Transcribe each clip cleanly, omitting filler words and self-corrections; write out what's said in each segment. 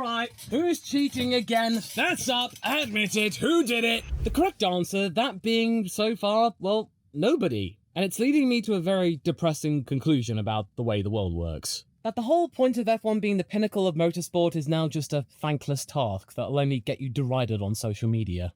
Alright, who's cheating again? That's up, admit it, who did it? The correct answer, that being so far, well, nobody. And it's leading me to a very depressing conclusion about the way the world works. That the whole point of F1 being the pinnacle of motorsport is now just a thankless task that'll only get you derided on social media.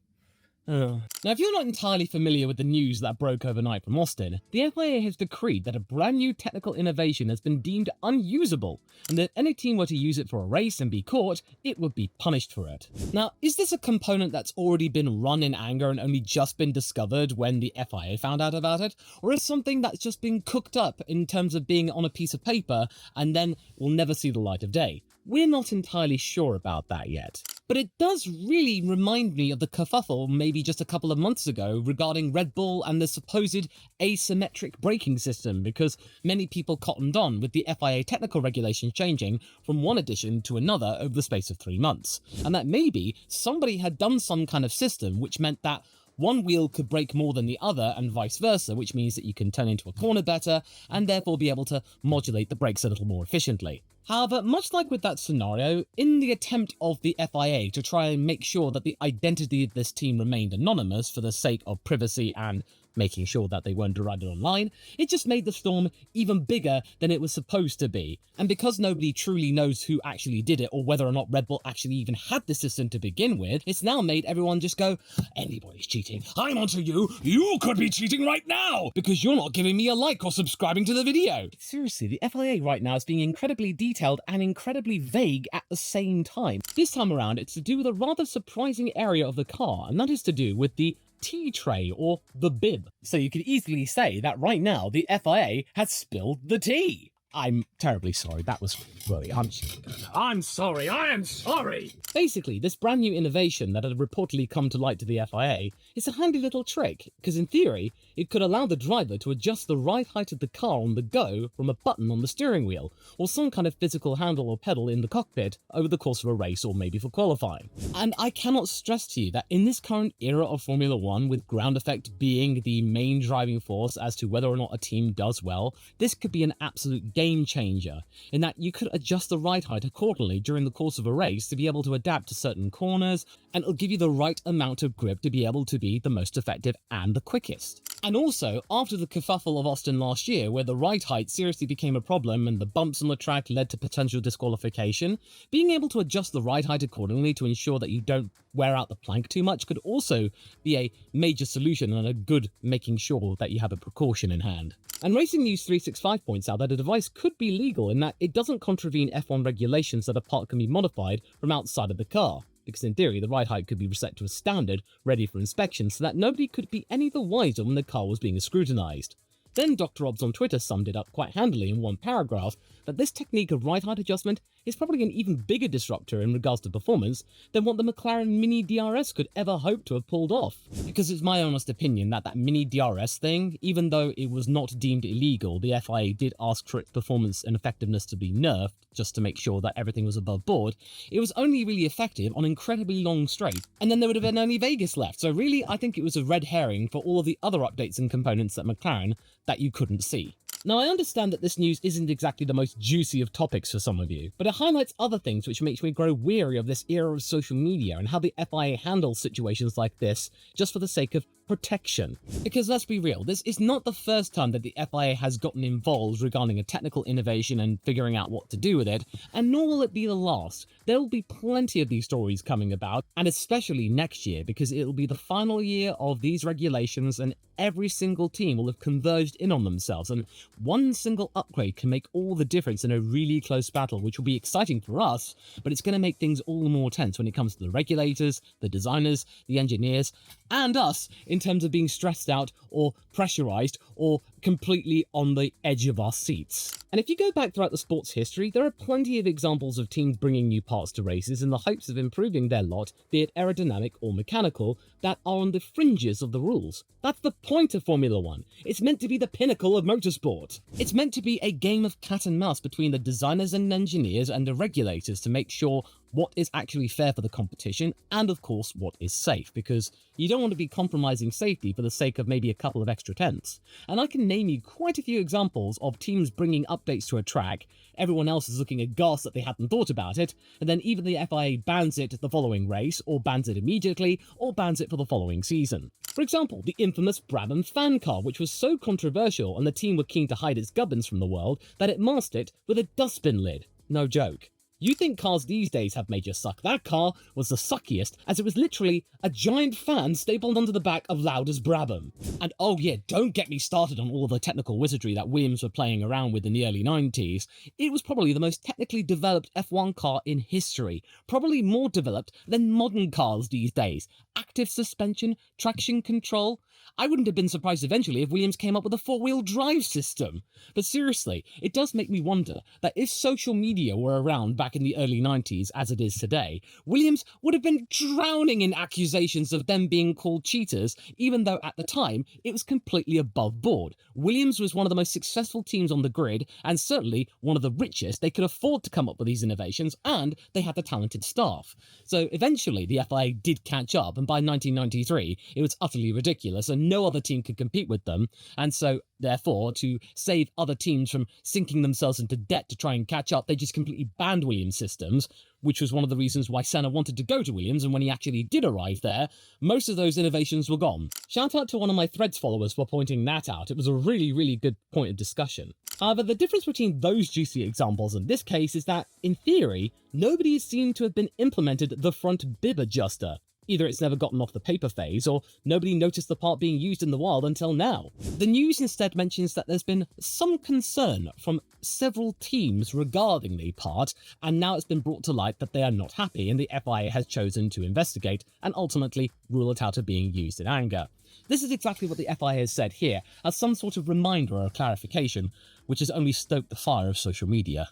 Now, if you're not entirely familiar with the news that broke overnight from Austin, the FIA has decreed that a brand new technical innovation has been deemed unusable, and that if any team were to use it for a race and be caught, it would be punished for it. Now, is this a component that's already been run in anger and only just been discovered when the FIA found out about it, or is something that's just been cooked up in terms of being on a piece of paper and then will never see the light of day? We're not entirely sure about that yet. But it does really remind me of the kerfuffle maybe just a couple of months ago regarding Red Bull and the supposed asymmetric braking system, because many people cottoned on with the FIA technical regulations changing from one edition to another over the space of 3 months, and that maybe somebody had done some kind of system which meant that one wheel could brake more than the other and vice versa, which means that you can turn into a corner better and therefore be able to modulate the brakes a little more efficiently. However, much like with that scenario, in the attempt of the FIA to try and make sure that the identity of this team remained anonymous for the sake of privacy and making sure that they weren't derided online, it just made the storm even bigger than it was supposed to be. And because nobody truly knows who actually did it or whether or not Red Bull actually even had the system to begin with, it's now made everyone just go, anybody's cheating, I'm onto you, you could be cheating right now, because you're not giving me a like or subscribing to the video. Seriously, the FIA right now is being incredibly detailed and incredibly vague at the same time. This time around, it's to do with a rather surprising area of the car, and that is to do with the tea tray, or the bib. So you could easily say that right now the FIA has spilled the tea. I'm terribly sorry, that was really, I'm sorry, I am sorry! Basically, this brand new innovation that had reportedly come to light to the FIA is a handy little trick, because in theory, it could allow the driver to adjust the ride height of the car on the go from a button on the steering wheel, or some kind of physical handle or pedal in the cockpit over the course of a race or maybe for qualifying. And I cannot stress to you that in this current era of Formula 1, with ground effect being the main driving force as to whether or not a team does well, this could be an absolute game changer, in that you could adjust the ride height accordingly during the course of a race to be able to adapt to certain corners, and it'll give you the right amount of grip to be able to be the most effective and the quickest. And also, after the kerfuffle of Austin last year, where the ride height seriously became a problem and the bumps on the track led to potential disqualification, being able to adjust the ride height accordingly to ensure that you don't wear out the plank too much could also be a major solution and a good making sure that you have a precaution in hand. And Racing News 365 points out that a device could be legal in that it doesn't contravene F1 regulations that a part can be modified from outside of the car, because in theory the ride height could be reset to a standard, ready for inspection, so that nobody could be any the wiser when the car was being scrutinised. Then Dr. Obbs on Twitter summed it up quite handily in one paragraph that this technique of ride height adjustment is probably an even bigger disruptor in regards to performance than what the McLaren Mini DRS could ever hope to have pulled off. Because it's my honest opinion that that Mini DRS thing, even though it was not deemed illegal, the FIA did ask for its performance and effectiveness to be nerfed just to make sure that everything was above board. It was only really effective on incredibly long straight, and then there would have been only Vegas left. So really, I think it was a red herring for all of the other updates and components at McLaren that you couldn't see. Now, I understand that this news isn't exactly the most juicy of topics for some of you, but it highlights other things which makes me grow weary of this era of social media and how the FIA handles situations like this just for the sake of protection. Because let's be real, this is not the first time that the FIA has gotten involved regarding a technical innovation and figuring out what to do with it, and nor will it be the last. There will be plenty of these stories coming about, and especially next year, because it will be the final year of these regulations and every single team will have converged in on themselves, and one single upgrade can make all the difference in a really close battle, which will be exciting for us, but it's going to make things all the more tense when it comes to the regulators, the designers, the engineers, and us in terms of being stressed out or pressurized or completely on the edge of our seats. And if you go back throughout the sport's history, there are plenty of examples of teams bringing new parts to races in the hopes of improving their lot, be it aerodynamic or mechanical, that are on the fringes of the rules. That's the point of Formula 1. It's meant to be the pinnacle of motorsport. It's meant to be a game of cat and mouse between the designers and engineers and the regulators to make sure what is actually fair for the competition, and of course what is safe, because you don't want to be compromising safety for the sake of maybe a couple of extra tenths. And I can name you quite a few examples of teams bringing updates to a track, everyone else is looking aghast that they hadn't thought about it, and then either the FIA bans it the following race, or bans it immediately, or bans it for the following season. For example, the infamous Brabham fan car, which was so controversial and the team were keen to hide its gubbins from the world that it masked it with a dustbin lid. No joke. You think cars these days have made you suck. That car was the suckiest, as it was literally a giant fan stapled onto the back of Lauda's Brabham. And oh yeah, don't get me started on all the technical wizardry that Williams were playing around with in the early 90s. It was probably the most technically developed F1 car in history, probably more developed than modern cars these days. Active suspension, traction control. I wouldn't have been surprised eventually if Williams came up with a four-wheel drive system. But seriously, it does make me wonder that if social media were around back in the early 90s as it is today, Williams would have been drowning in accusations of them being called cheaters, even though at the time it was completely above board. Williams was one of the most successful teams on the grid, and certainly one of the richest. They could afford to come up with these innovations, and they had the talented staff. So eventually the FIA did catch up, and by 1993 it was utterly ridiculous, and no other team could compete with them, and so therefore, to save other teams from sinking themselves into debt to try and catch up, they just completely banned Williams systems, which was one of the reasons why Senna wanted to go to Williams, and when he actually did arrive there, most of those innovations were gone. Shout out to one of my Threads followers for pointing that out. It was a really good point of discussion. However, the difference between those juicy examples and this case is that, in theory, nobody has seemed to have been implemented the front bib adjuster. Either it's never gotten off the paper phase, or nobody noticed the part being used in the wild until now. The news instead mentions that there's been some concern from several teams regarding the part, and now it's been brought to light that they are not happy, and the FIA has chosen to investigate and ultimately rule it out of being used in anger. This is exactly what the FIA has said here, as some sort of reminder or clarification, which has only stoked the fire of social media.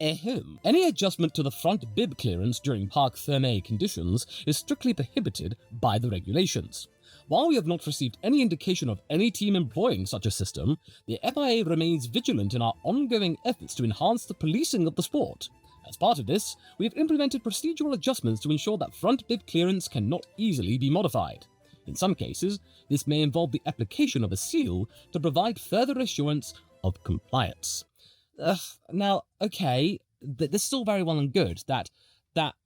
Any adjustment to the front bib clearance during parc fermé conditions is strictly prohibited by the regulations. While we have not received any indication of any team employing such a system, the FIA remains vigilant in our ongoing efforts to enhance the policing of the sport. As part of this, we have implemented procedural adjustments to ensure that front bib clearance cannot easily be modified. In some cases, this may involve the application of a seal to provide further assurance of compliance. Now, okay, this is still very well and good that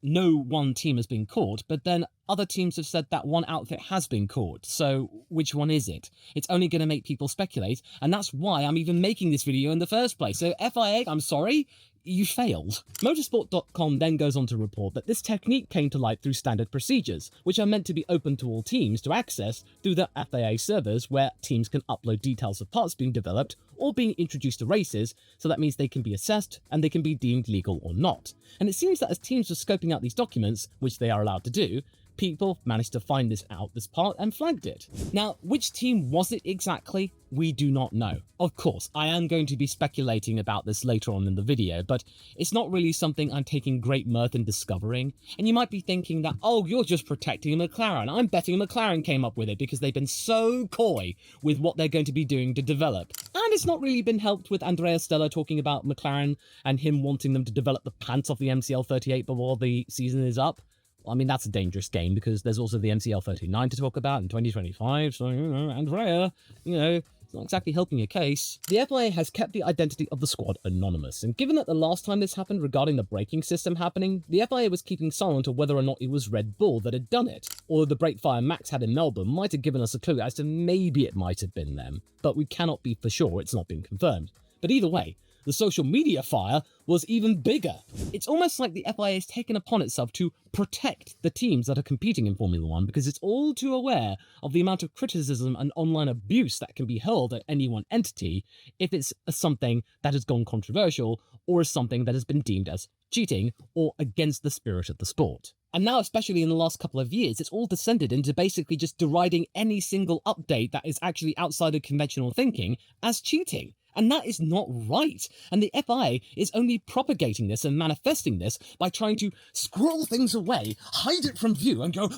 no one team has been caught, but then other teams have said that one outfit has been caught. So which one is it? It's only going to make people speculate, and that's why I'm even making this video in the first place. So FIA, I'm sorry, you failed. Motorsport.com then goes on to report that this technique came to light through standard procedures, which are meant to be open to all teams to access through the FIA servers, where teams can upload details of parts being developed or being introduced to races, so that means they can be assessed and they can be deemed legal or not. And it seems that as teams were scoping out these documents, which they are allowed to do, people managed to find this part and flagged it. Now, which team was it exactly? We do not know. Of course, I am going to be speculating about this later on in the video, but it's not really something I'm taking great mirth in discovering. And you might be thinking that, oh, you're just protecting McLaren. I'm betting McLaren came up with it because they've been so coy with what they're going to be doing to develop. And it's not really been helped with Andrea Stella talking about McLaren and him wanting them to develop the pants off the MCL38 before the season is up. I mean, that's a dangerous game because there's also the MCL39 to talk about in 2025, so, Andrea, it's not exactly helping your case. The FIA has kept the identity of the squad anonymous, and given that the last time this happened regarding the braking system happening, the FIA was keeping silent on whether or not it was Red Bull that had done it. Although the brake fire Max had in Melbourne might have given us a clue as to maybe it might have been them, but we cannot be for sure, it's not been confirmed. But either way, the social media fire was even bigger. It's almost like the FIA has taken upon itself to protect the teams that are competing in Formula 1 because it's all too aware of the amount of criticism and online abuse that can be hurled at any one entity if it's something that has gone controversial or is something that has been deemed as cheating or against the spirit of the sport. And now, especially in the last couple of years, it's all descended into basically just deriding any single update that is actually outside of conventional thinking as cheating. And that is not right. And the FIA is only propagating this and manifesting this by trying to squirrel things away, hide it from view, and go,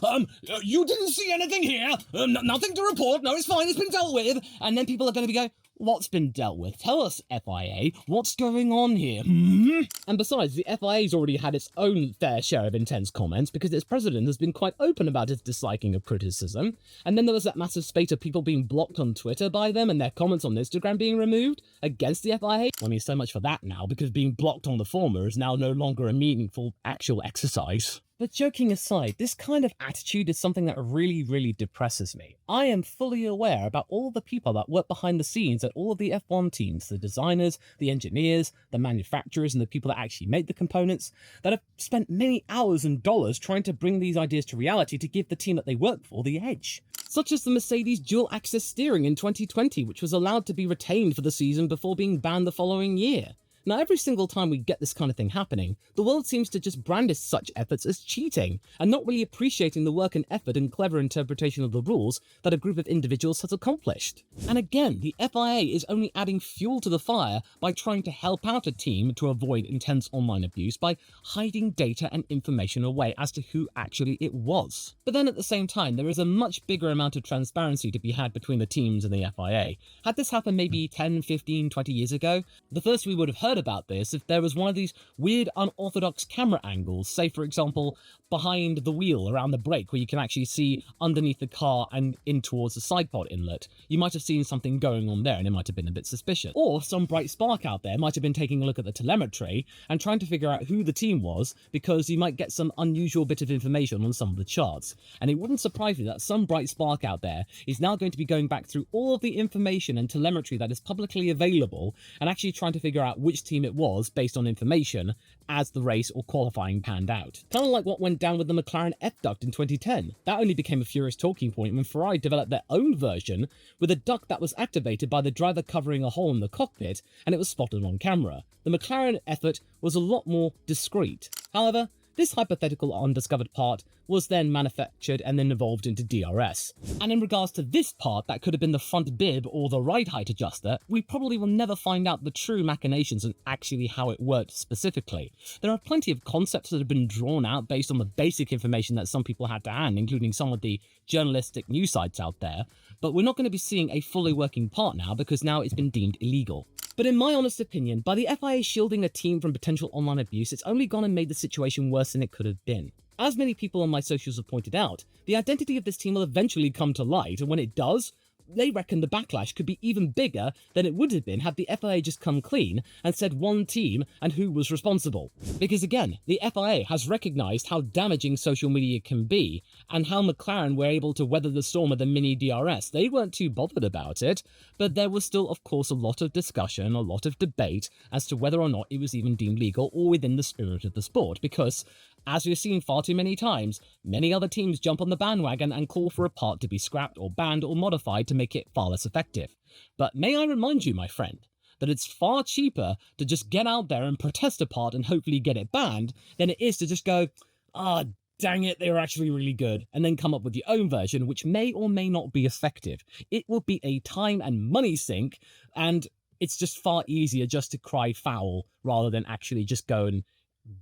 you didn't see anything here, nothing to report, no, it's fine, it's been dealt with. And then people are going to be going, What's been dealt with? Tell us, FIA, what's going on here? And besides, the FIA's already had its own fair share of intense comments because its president has been quite open about his disliking of criticism. And then there was that massive spate of people being blocked on Twitter by them and their comments on Instagram being removed against the FIA. I mean, so much for that now, because being blocked on the former is now no longer a meaningful actual exercise. But joking aside, this kind of attitude is something that really depresses me. I am fully aware about all the people that work behind the scenes at all of the F1 teams, the designers, the engineers, the manufacturers, and the people that actually make the components, that have spent many hours and dollars trying to bring these ideas to reality to give the team that they work for the edge. Such as the Mercedes dual-axis steering in 2020, which was allowed to be retained for the season before being banned the following year. Now, every single time we get this kind of thing happening, the world seems to just brandish such efforts as cheating, and not really appreciating the work and effort and clever interpretation of the rules that a group of individuals has accomplished. And again, the FIA is only adding fuel to the fire by trying to help out a team to avoid intense online abuse by hiding data and information away as to who actually it was. But then at the same time, there is a much bigger amount of transparency to be had between the teams and the FIA. Had this happened maybe 10, 15, 20 years ago, the first we would have heard about this if there was one of these weird unorthodox camera angles, say for example behind the wheel around the brake where you can actually see underneath the car and in towards the side pod inlet. You might have seen something going on there and it might have been a bit suspicious. Or some bright spark out there might have been taking a look at the telemetry and trying to figure out who the team was, because you might get some unusual bit of information on some of the charts. And it wouldn't surprise me that some bright spark out there is now going to be going back through all of the information and telemetry that is publicly available and actually trying to figure out which team it was based on information as the race or qualifying panned out. Kind of like what went down with the McLaren F-duct in 2010. That only became a furious talking point when Ferrari developed their own version with a duct that was activated by the driver covering a hole in the cockpit, and it was spotted on camera. The McLaren effort was a lot more discreet. However, this hypothetical undiscovered part was then manufactured and then evolved into DRS. And in regards to this part that could have been the front bib or the ride height adjuster, we probably will never find out the true machinations and actually how it worked specifically. There are plenty of concepts that have been drawn out based on the basic information that some people had to hand, including some of the journalistic news sites out there, but we're not going to be seeing a fully working part now because now it's been deemed illegal. But in my honest opinion, by the FIA shielding a team from potential online abuse, it's only gone and made the situation worse than it could have been. As many people on my socials have pointed out, the identity of this team will eventually come to light, and when it does, they reckon the backlash could be even bigger than it would have been had the FIA just come clean and said one team and who was responsible. Because again, the FIA has recognised how damaging social media can be and how McLaren were able to weather the storm of the mini DRS. They weren't too bothered about it, but there was still of course a lot of discussion, a lot of debate as to whether or not it was even deemed legal or within the spirit of the sport, because as we've seen far too many times, many other teams jump on the bandwagon and call for a part to be scrapped or banned or modified to make it far less effective. But may I remind you, my friend, that it's far cheaper to just get out there and protest a part and hopefully get it banned than it is to just go, dang it, they were actually really good, and then come up with your own version, which may or may not be effective. It will be a time and money sink, and it's just far easier just to cry foul rather than actually just go and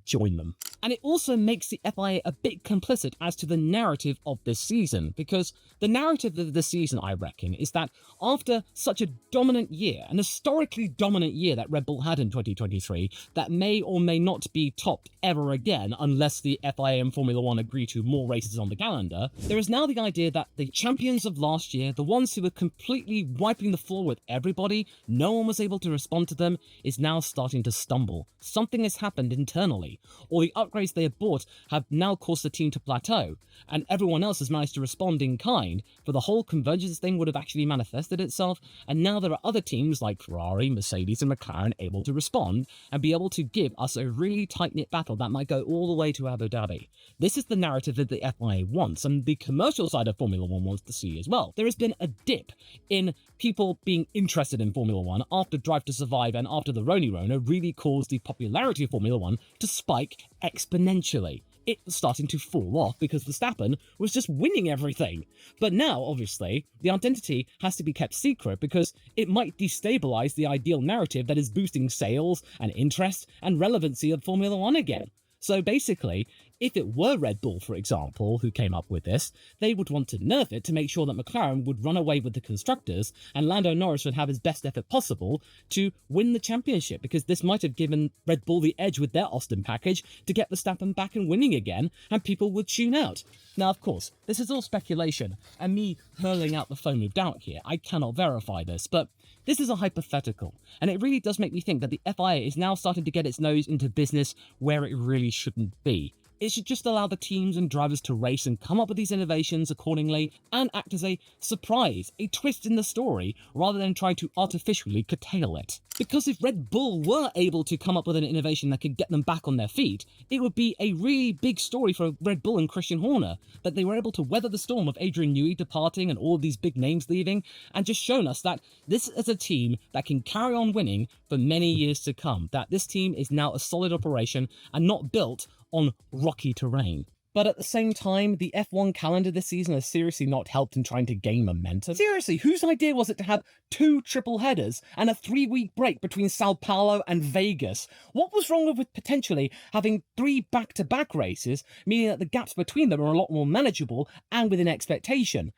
join them. And it also makes the FIA a bit complicit as to the narrative of this season, because the narrative of the season, I reckon, is that after such a dominant year, an historically dominant year that Red Bull had in 2023, that may or may not be topped ever again unless the FIA and Formula One agree to more races on the calendar, there is now the idea that the champions of last year, the ones who were completely wiping the floor with everybody, no one was able to respond to them, is now starting to stumble. Something has happened internally, or the upgrades they have bought have now caused the team to plateau, and everyone else has managed to respond in kind, for the whole convergence thing would have actually manifested itself, and now there are other teams like Ferrari, Mercedes and McLaren able to respond and be able to give us a really tight-knit battle that might go all the way to Abu Dhabi. This is the narrative that the FIA wants, and the commercial side of Formula One wants to see as well. There has been a dip in people being interested in Formula One after Drive to Survive and after the Rona really caused the popularity of Formula One to spike exponentially. It was starting to fall off because Verstappen was just winning everything. But now, obviously, the identity has to be kept secret because it might destabilize the ideal narrative that is boosting sales and interest and relevancy of Formula One again. So basically, If it were Red Bull, for example, who came up with this, they would want to nerf it to make sure that McLaren would run away with the constructors and Lando Norris would have his best effort possible to win the championship, because this might have given Red Bull the edge with their Austin package to get Verstappen back and winning again, and people would tune out. Now, of course, this is all speculation, and me hurling out the foam of doubt here. I cannot verify this, but this is a hypothetical, and it really does make me think that the FIA is now starting to get its nose into business where it really shouldn't be. It should just allow the teams and drivers to race and come up with these innovations accordingly and act as a surprise, a twist in the story, rather than try to artificially curtail it. Because if Red Bull were able to come up with an innovation that could get them back on their feet, it would be a really big story for Red Bull and Christian Horner, that they were able to weather the storm of Adrian Newey departing and all of these big names leaving, and just shown us that this is a team that can carry on winning for many years to come, that this team is now a solid operation and not built on rocky terrain. But at the same time, the F1 calendar this season has seriously not helped in trying to gain momentum. Seriously, whose idea was it to have 2 triple headers and a 3-week break between Sao Paulo and Vegas? What was wrong with potentially having 3 back-to-back races, meaning that the gaps between them are a lot more manageable and within expectation?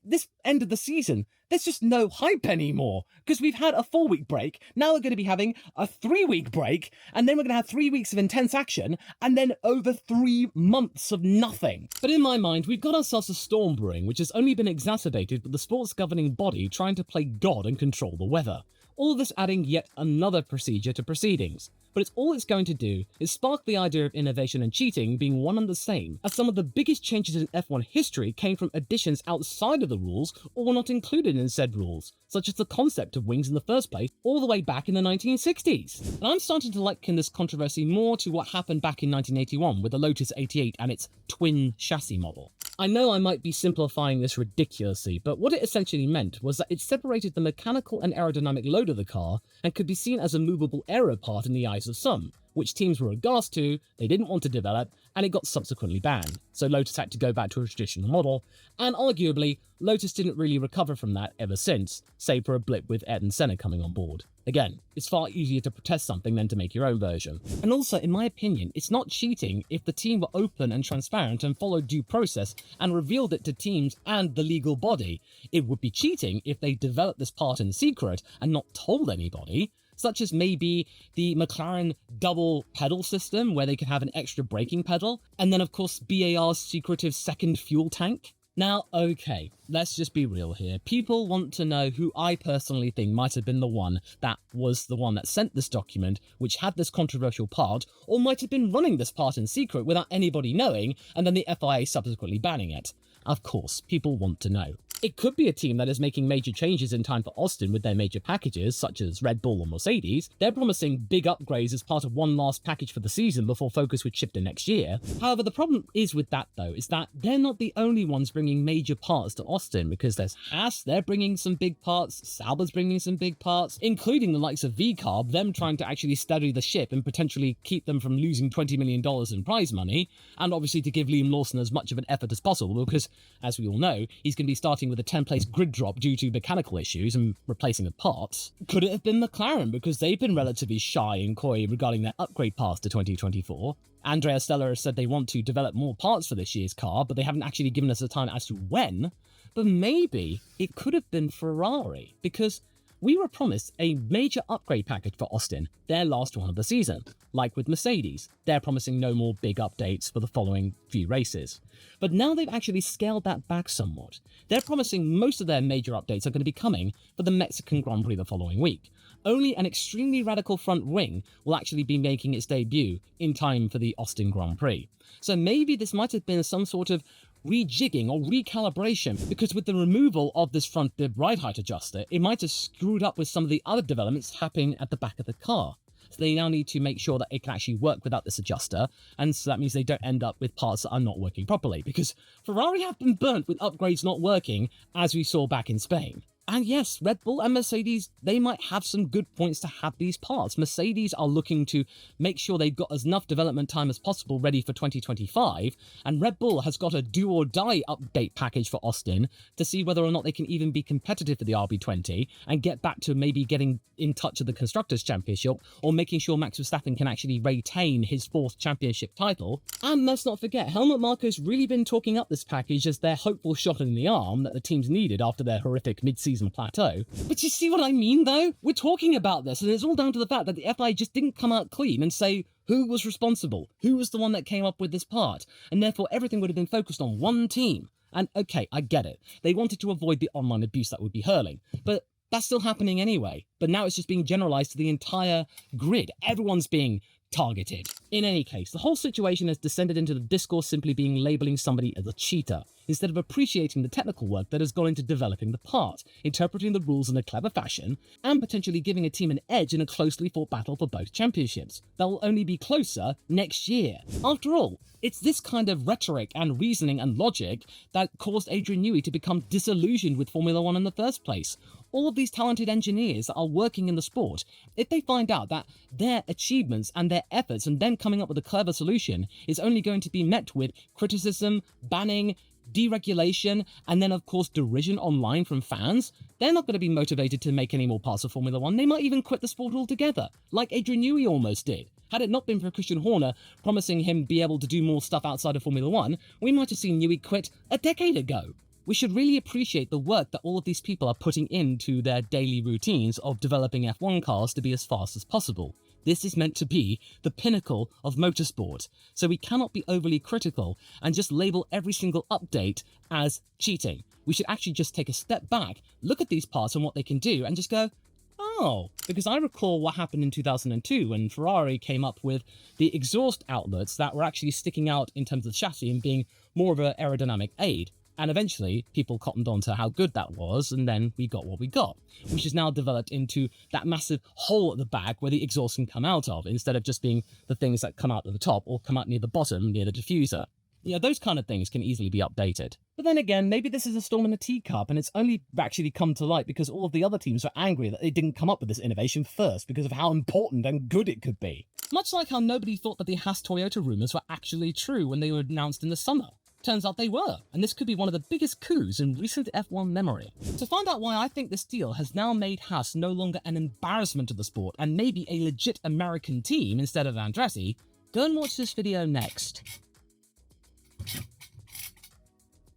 This end of the season, there's just no hype anymore, because we've had a 4-week break, now we're going to be having a 3-week break, and then we're going to have 3 weeks of intense action, and then over 3 months of nothing. But in my mind, we've got ourselves a storm brewing, which has only been exacerbated with the sport's governing body trying to play God and control the weather. All of this adding yet another procedure to proceedings. But all it's going to do is spark the idea of innovation and cheating being one and the same, as some of the biggest changes in F1 history came from additions outside of the rules or were not included in said rules, such as the concept of wings in the first place all the way back in the 1960s. And I'm starting to liken this controversy more to what happened back in 1981 with the Lotus 88 and its twin chassis model. I know I might be simplifying this ridiculously, but what it essentially meant was that it separated the mechanical and aerodynamic load of the car and could be seen as a movable aero part in the eyes of some, which teams were aghast to, they didn't want to develop, and it got subsequently banned. So Lotus had to go back to a traditional model, and arguably, Lotus didn't really recover from that ever since, save for a blip with Ayrton Senna coming on board. Again, it's far easier to protest something than to make your own version. And also, in my opinion, it's not cheating if the team were open and transparent and followed due process and revealed it to teams and the legal body. It would be cheating if they developed this part in secret and not told anybody, such as maybe the McLaren double pedal system where they could have an extra braking pedal, and then of course BAR's secretive second fuel tank. Now, okay, let's just be real here. People want to know who I personally think might have been the one that sent this document, which had this controversial part, or might have been running this part in secret without anybody knowing, and then the FIA subsequently banning it. Of course, people want to know. It could be a team that is making major changes in time for Austin with their major packages, such as Red Bull or Mercedes. They're promising big upgrades as part of one last package for the season before focus would shift to next year. However, the problem is with that, though, is that they're not the only ones bringing major parts to Austin, because there's Haas, they're bringing some big parts, Sauber's bringing some big parts, including the likes of VCarb, them trying to actually steady the ship and potentially keep them from losing $20 million in prize money, and obviously to give Liam Lawson as much of an effort as possible, because, as we all know, he's going to be starting with a 10-place grid drop due to mechanical issues and replacing with parts. Could it have been McLaren, because they've been relatively shy and coy regarding their upgrade path to 2024? Andrea Stella has said they want to develop more parts for this year's car, but they haven't actually given us a time as to when. But maybe it could have been Ferrari, because we were promised a major upgrade package for Austin, their last one of the season. Like with Mercedes, they're promising no more big updates for the following few races. But now they've actually scaled that back somewhat. They're promising most of their major updates are going to be coming for the Mexican Grand Prix the following week. Only an extremely radical front wing will actually be making its debut in time for the Austin Grand Prix. So maybe this might have been some sort of rejigging or recalibration, because with the removal of this front bib ride height adjuster, it might have screwed up with some of the other developments happening at the back of the car. So they now need to make sure that it can actually work without this adjuster, and so that means they don't end up with parts that are not working properly, because Ferrari have been burnt with upgrades not working, as we saw back in Spain. And yes, Red Bull and Mercedes, they might have some good points to have these parts. Mercedes are looking to make sure they've got as enough development time as possible ready for 2025, and Red Bull has got a do or die update package for Austin to see whether or not they can even be competitive for the RB20 and get back to maybe getting in touch with the Constructors' Championship, or making sure Max Verstappen can actually retain his 4th championship title. And let's not forget, Helmut Marko's really been talking up this package as their hopeful shot in the arm that the teams needed after their horrific mid-season plateau. But you see what I mean, though? We're talking about this, and it's all down to the fact that the FIA just didn't come out clean and say who was responsible, who was the one that came up with this part, and therefore everything would have been focused on one team. And okay, I get it. They wanted to avoid the online abuse that would be hurling, but that's still happening anyway. But now it's just being generalized to the entire grid. Everyone's being targeted. In any case, the whole situation has descended into the discourse simply being labeling somebody as a cheater, instead of appreciating the technical work that has gone into developing the part, interpreting the rules in a clever fashion, and potentially giving a team an edge in a closely fought battle for both championships that will only be closer next year. After all, it's this kind of rhetoric and reasoning and logic that caused Adrian Newey to become disillusioned with Formula One in the first place. All of these talented engineers that are working in the sport, if they find out that their achievements and their efforts and them coming up with a clever solution is only going to be met with criticism, banning, deregulation, and then of course derision online from fans, they're not going to be motivated to make any more parts of Formula One. They might even quit the sport altogether, like Adrian Newey almost did. Had it not been for Christian Horner promising him be able to do more stuff outside of Formula One, we might have seen Newey quit a decade ago. We should really appreciate the work that all of these people are putting into their daily routines of developing F1 cars to be as fast as possible. This is meant to be the pinnacle of motorsport, so we cannot be overly critical and just label every single update as cheating. We should actually just take a step back, look at these parts and what they can do, and just go, oh, because I recall what happened in 2002 when Ferrari came up with the exhaust outlets that were actually sticking out in terms of chassis and being more of an aerodynamic aid. And eventually, people cottoned on to how good that was, and then we got what we got, which is now developed into that massive hole at the back where the exhaust can come out of, instead of just being the things that come out at the top or come out near the bottom, near the diffuser. Yeah, those kind of things can easily be updated. But then again, maybe this is a storm in a teacup, and it's only actually come to light because all of the other teams were angry that they didn't come up with this innovation first because of how important and good it could be. Much like how nobody thought that the Haas-Toyota rumours were actually true when they were announced in the summer. Turns out they were, and this could be one of the biggest coups in recent F1 memory. To find out why I think this deal has now made Haas no longer an embarrassment to the sport and maybe a legit American team instead of Andretti, go and watch this video next.